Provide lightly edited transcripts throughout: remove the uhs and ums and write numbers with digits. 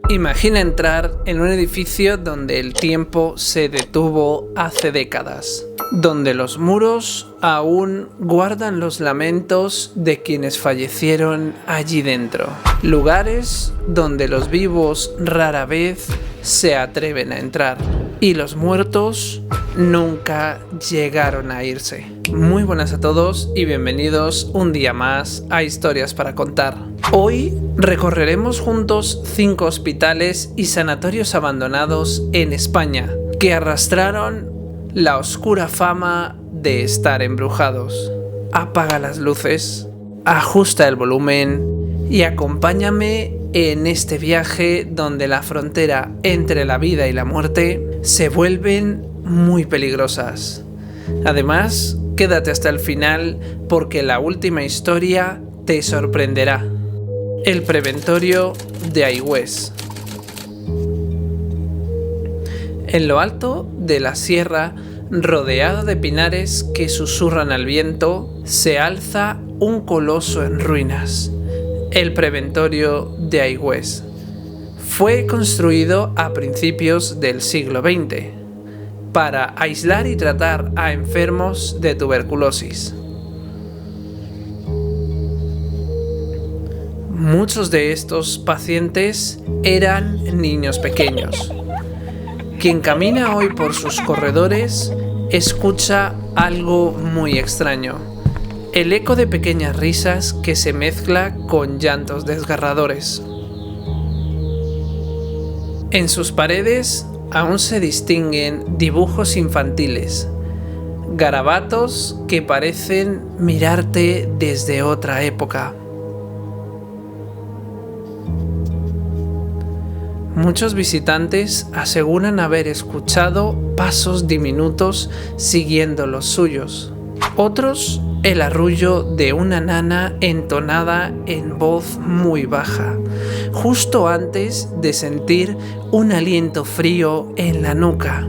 Imagina entrar en un edificio donde el tiempo se detuvo hace décadas, donde los muros aún guardan los lamentos de quienes fallecieron allí dentro. Lugares donde los vivos rara vez se atreven a entrar y los muertos nunca llegaron a irse. Muy buenas a todos y bienvenidos un día más a Historias para Contar. Hoy recorreremos juntos 5 hospitales y sanatorios abandonados en España que arrastraron la oscura fama de estar embrujados. Apaga las luces, ajusta el volumen y acompáñame en este viaje donde la frontera entre la vida y la muerte se vuelven muy peligrosas. Además, quédate hasta el final porque la última historia te sorprenderá. El preventorio de Aigües. En lo alto de la sierra, rodeado de pinares que susurran al viento, se alza un coloso en ruinas, el preventorio de Aigües. Fue construido a principios del siglo XX para aislar y tratar a enfermos de tuberculosis. Muchos de estos pacientes eran niños pequeños. Quien camina hoy por sus corredores escucha algo muy extraño: el eco de pequeñas risas que se mezcla con llantos desgarradores. En sus paredes aún se distinguen dibujos infantiles, garabatos que parecen mirarte desde otra época. Muchos visitantes aseguran haber escuchado pasos diminutos siguiendo los suyos. Otros, el arrullo de una nana entonada en voz muy baja, justo antes de sentir un aliento frío en la nuca.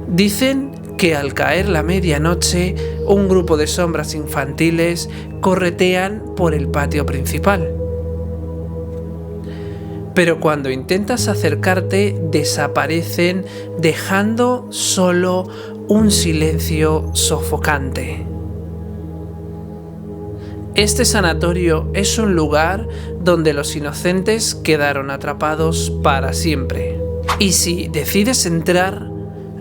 Dicen que al caer la medianoche, un grupo de sombras infantiles corretean por el patio principal. Pero cuando intentas acercarte, desaparecen dejando solo un silencio sofocante. Este sanatorio es un lugar donde los inocentes quedaron atrapados para siempre. Y si decides entrar,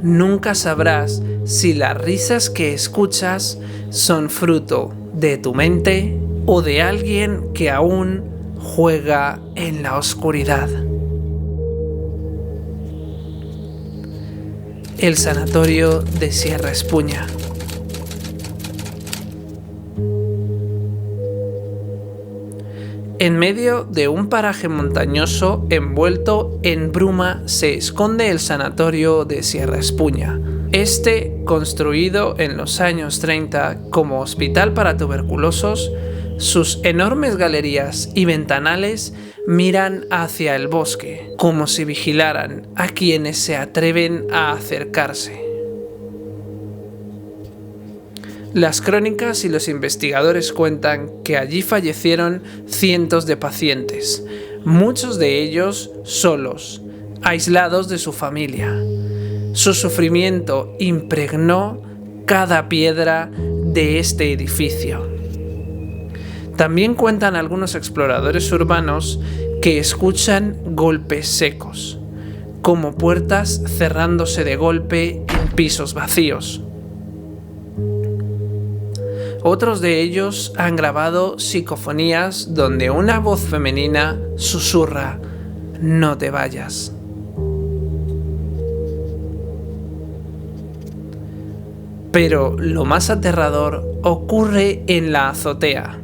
nunca sabrás si las risas que escuchas son fruto de tu mente o de alguien que aún juega en la oscuridad. El sanatorio de Sierra Espuña. En medio de un paraje montañoso envuelto en bruma se esconde el sanatorio de Sierra Espuña. Este, construido en los años 30 como hospital para tuberculosos, sus enormes galerías y ventanales miran hacia el bosque, como si vigilaran a quienes se atreven a acercarse. Las crónicas y los investigadores cuentan que allí fallecieron cientos de pacientes, muchos de ellos solos, aislados de su familia. Su sufrimiento impregnó cada piedra de este edificio. También cuentan algunos exploradores urbanos que escuchan golpes secos, como puertas cerrándose de golpe en pisos vacíos. Otros de ellos han grabado psicofonías donde una voz femenina susurra: "No te vayas". Pero lo más aterrador ocurre en la azotea.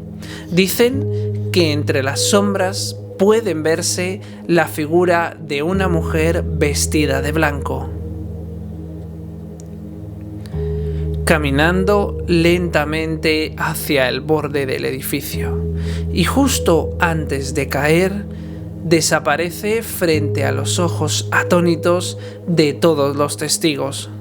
Dicen que entre las sombras pueden verse la figura de una mujer vestida de blanco, caminando lentamente hacia el borde del edificio, y justo antes de caer, desaparece frente a los ojos atónitos de todos los testigos.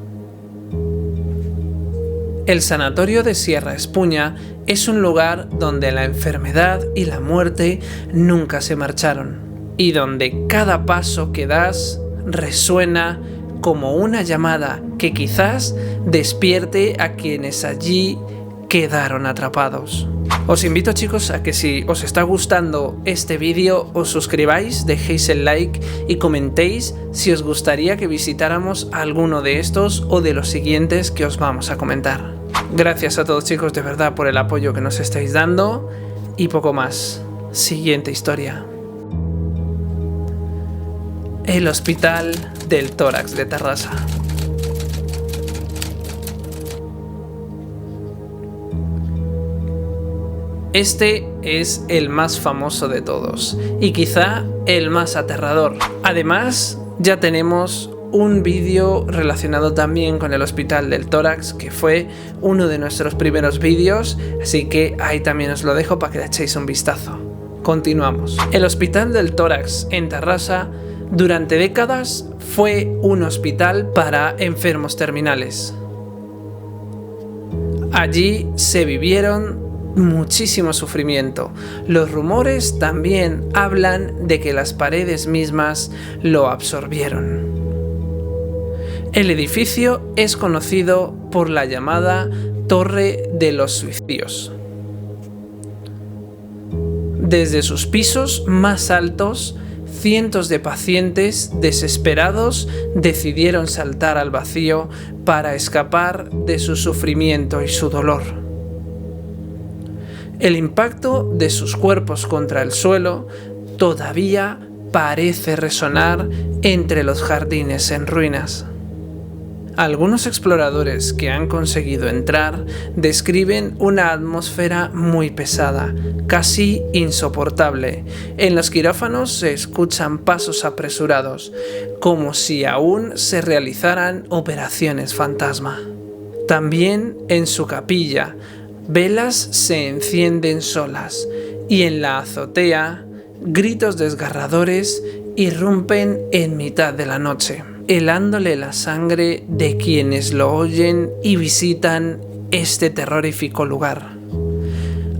El sanatorio de Sierra Espuña Es un lugar donde la enfermedad y la muerte nunca se marcharon, y donde cada paso que das resuena como una llamada que quizás despierte a quienes allí quedaron atrapados. Os invito, chicos, a que si os está gustando este vídeo os suscribáis, dejéis el like y comentéis si os gustaría que visitáramos alguno de estos o de los siguientes que os vamos a comentar. Gracias a todos, chicos, de verdad, por el apoyo que nos estáis dando y poco más. Siguiente historia. El Hospital del Tórax de Tarrasa. Este es el más famoso de todos y quizá el más aterrador. Además, ya tenemos un vídeo relacionado también con el Hospital del Tórax, que fue uno de nuestros primeros vídeos, así que ahí también os lo dejo para que le echéis un vistazo. Continuamos. El Hospital del Tórax en Tarrasa durante décadas fue un hospital para enfermos terminales. Allí se vivieron muchísimo sufrimiento. Los rumores también hablan de que las paredes mismas lo absorbieron. El edificio es conocido por la llamada Torre de los Suicidios. Desde sus pisos más altos, cientos de pacientes desesperados decidieron saltar al vacío para escapar de su sufrimiento y su dolor. El impacto de sus cuerpos contra el suelo todavía parece resonar entre los jardines en ruinas. Algunos exploradores que han conseguido entrar describen una atmósfera muy pesada, casi insoportable. En los quirófanos se escuchan pasos apresurados, como si aún se realizaran operaciones fantasma. También en su capilla, velas se encienden solas y en la azotea, gritos desgarradores irrumpen en mitad de la noche, helándole la sangre de quienes lo oyen y visitan este terrorífico lugar.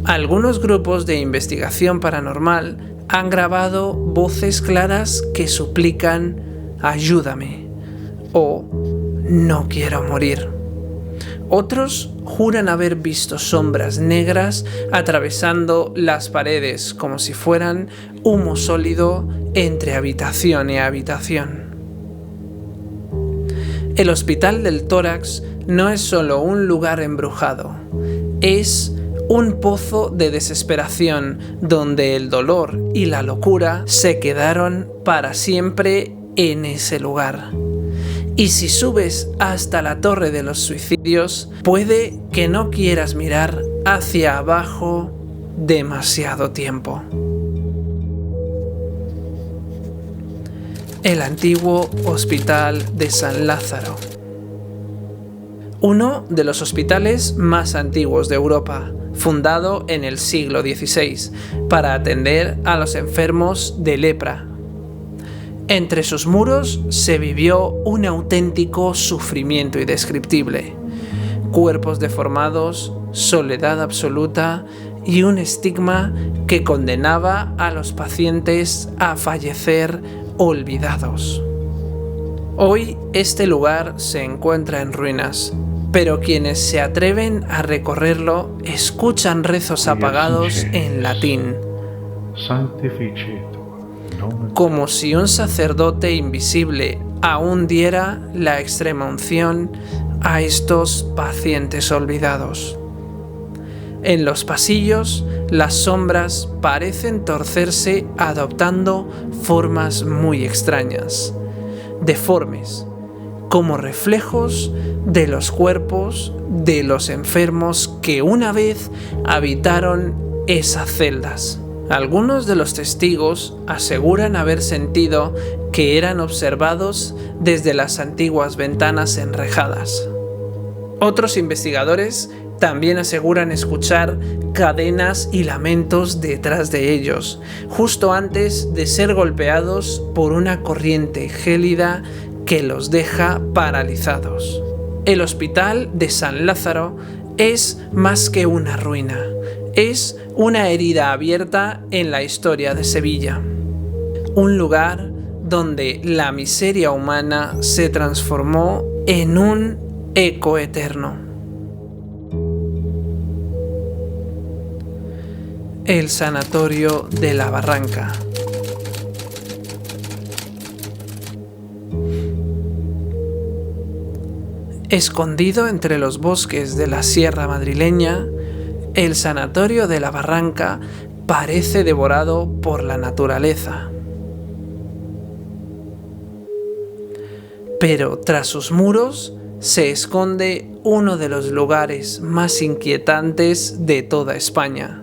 Algunos grupos de investigación paranormal han grabado voces claras que suplican «ayúdame» o «no quiero morir». Otros juran haber visto sombras negras atravesando las paredes como si fueran humo sólido entre habitación y habitación. El Hospital del Tórax no es solo un lugar embrujado, es un pozo de desesperación donde el dolor y la locura se quedaron para siempre en ese lugar. Y si subes hasta la Torre de los Suicidios, puede que no quieras mirar hacia abajo demasiado tiempo. El antiguo Hospital de San Lázaro. Uno de los hospitales más antiguos de Europa, fundado en el siglo XVI para atender a los enfermos de lepra. Entre sus muros se vivió un auténtico sufrimiento indescriptible. Cuerpos deformados, soledad absoluta y un estigma que condenaba a los pacientes a fallecer olvidados. Hoy este lugar se encuentra en ruinas, pero quienes se atreven a recorrerlo escuchan rezos apagados en latín, como si un sacerdote invisible aún diera la extrema unción a estos pacientes olvidados. En los pasillos, las sombras parecen torcerse adoptando formas muy extrañas, deformes, como reflejos de los cuerpos de los enfermos que una vez habitaron esas celdas. Algunos de los testigos aseguran haber sentido que eran observados desde las antiguas ventanas enrejadas. Otros investigadores también aseguran escuchar cadenas y lamentos detrás de ellos, justo antes de ser golpeados por una corriente gélida que los deja paralizados. El Hospital de San Lázaro es más que una ruina, es una herida abierta en la historia de Sevilla. Un lugar donde la miseria humana se transformó en un eco eterno. El Sanatorio de la Barranca. Escondido entre los bosques de la Sierra Madrileña, el Sanatorio de la Barranca parece devorado por la naturaleza. Pero tras sus muros se esconde uno de los lugares más inquietantes de toda España.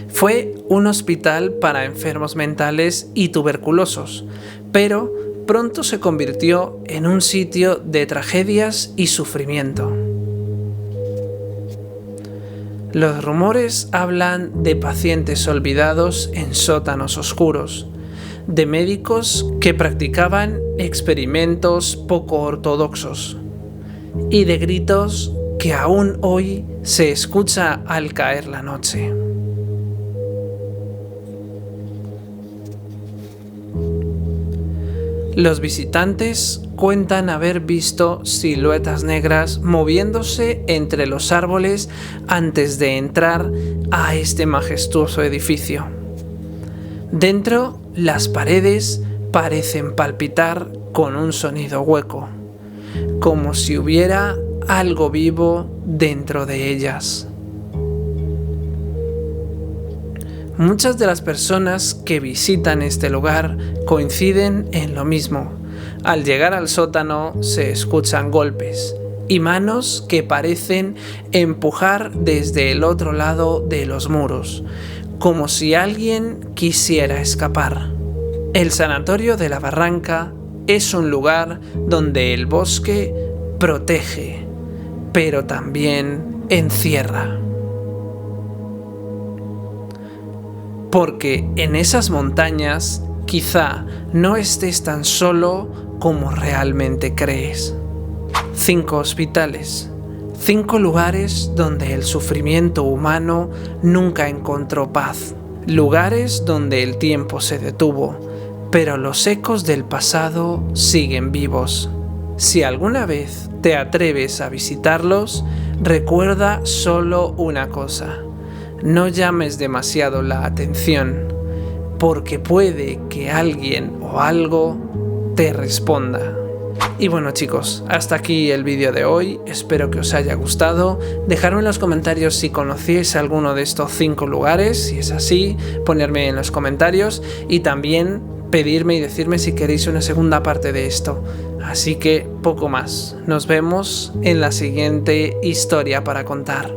Fue un hospital para enfermos mentales y tuberculosos, pero pronto se convirtió en un sitio de tragedias y sufrimiento. Los rumores hablan de pacientes olvidados en sótanos oscuros, de médicos que practicaban experimentos poco ortodoxos y de gritos que aún hoy se escucha al caer la noche. Los visitantes cuentan haber visto siluetas negras moviéndose entre los árboles antes de entrar a este majestuoso edificio. Dentro, las paredes parecen palpitar con un sonido hueco, como si hubiera algo vivo dentro de ellas. Muchas de las personas que visitan este lugar coinciden en lo mismo. Al llegar al sótano se escuchan golpes y manos que parecen empujar desde el otro lado de los muros, como si alguien quisiera escapar. El Sanatorio de la Barranca es un lugar donde el bosque protege, pero también encierra. Porque en esas montañas quizá no estés tan solo como realmente crees. 5 hospitales, 5 lugares donde el sufrimiento humano nunca encontró paz. Lugares donde el tiempo se detuvo, pero los ecos del pasado siguen vivos. Si alguna vez te atreves a visitarlos, recuerda solo una cosa: no llames demasiado la atención, porque puede que alguien o algo te responda. Y bueno chicos, hasta aquí el vídeo de hoy, espero que os haya gustado. Dejadme en los comentarios si conocíais alguno de estos 5 lugares, si es así, ponerme en los comentarios y también pedirme y decirme si queréis una segunda parte de esto. Así que poco más, nos vemos en la siguiente historia para contar.